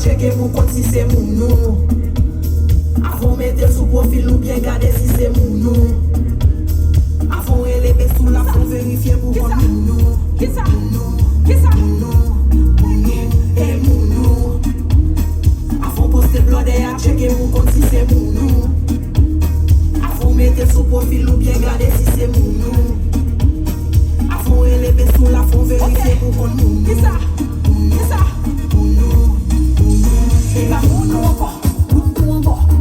checker pour compte si c'est MOUN. Avant mettre sous profil ou bien garder si c'est MOUN. Avant élever sous la fond vérifier pour compte MOUN. Qui ça? Et MOUN. Avant poster blood et à checker pour compte si c'est MOUN. Avant mettre sous profil ou bien garder si c'est MOUN. Avant élever sous la fond vérifier pour compte MOUN. Qui ça? Et la MOUN encore.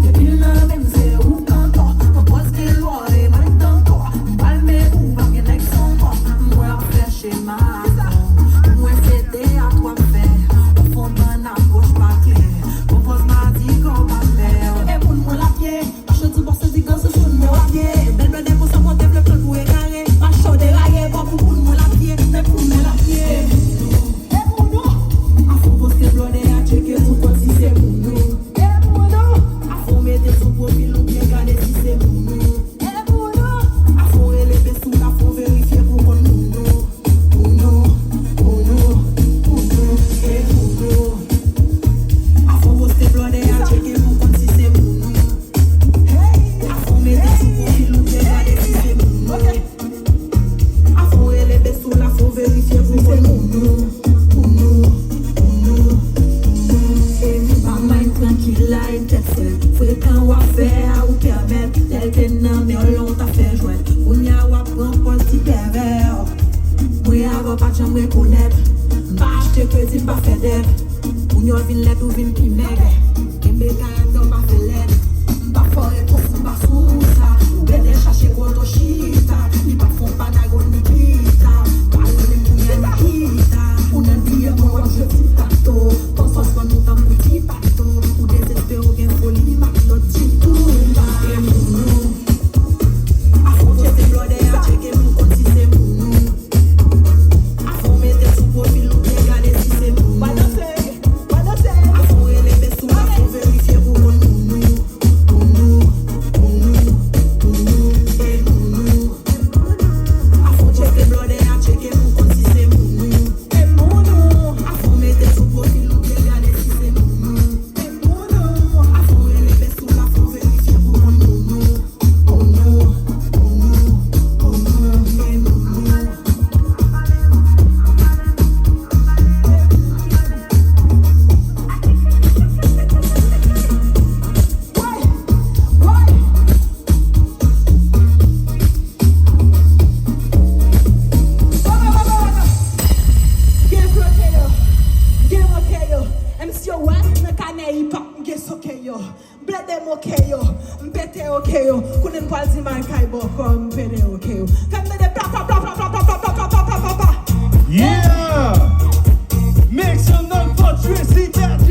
Depuis le même c'est où t'entends. On pose des lois et mal t'entends. Palme ou pas bien avec son corps. Moi faire chez ma moi c'était à toi faire. Au fond d'un approche pas clair. Compose m'a dit qu'on va faire. Et MOUN la pied. Pas chaud pour se dire que ce sont moi la pied. Belle belle pour se monter le plan pour égarer. Pas chaud de la guerre pas pour MOUN la pied. Mais pour moi la pied. Et MOUN Avant poster blood et à checker pour compte si c'est MOUN. Avant mettre sous profil ou bien garder si c'est MOUN. Avant élever sous la fond vérifier pour compte MOUN. Et MOUN. Avant poster blood et à checker pour compte si c'est MOUN. Avant mettre sous profil ou bien garder si c'est MOUN. Avant élever sous la fond vérifier pour compte MOUN. Tranquille là, une tête faite. Fréquent ou à faire ou permettre. Tel que non, mais on t'a fait jouer. On y a ou à prendre pour petit pervers. Moi, avant pas de chambre reconnaître. Pas acheter crédit, pas fait d'aide. On y a vin l'aide ou vin qui m'aide. Kembe kayak pas fait l'aide. Pas fort et trop fou, pas sous ça. Ou bien chercher quoi ton chita. Ni pas fond, pas d'agon, ni pita. Pas le même pour bien la pita. On a dit, moi, je dis tato. Ton sens, moi, nous t'en petit pato. Ou désespéré ou bien folie, ma notre petit tour. Et MOUN. Avant checker blood et à checker pour compte si c'est MOUN. Avant mettre sous profil ou bien garder si c'est MOUN. Avant élever sous la fond vérifier pour compte MOUN. Et MOUN. Avant checker blood et à checker pour compte si c'est MOUN. Avant mettre sous profil ou bien garder si c'est MOUN. Avant élever sous la fond vérifier pour compte MOUN. Et MOUN. Bled them okay yo, mpete okay yo, couldn't quality man kai bo come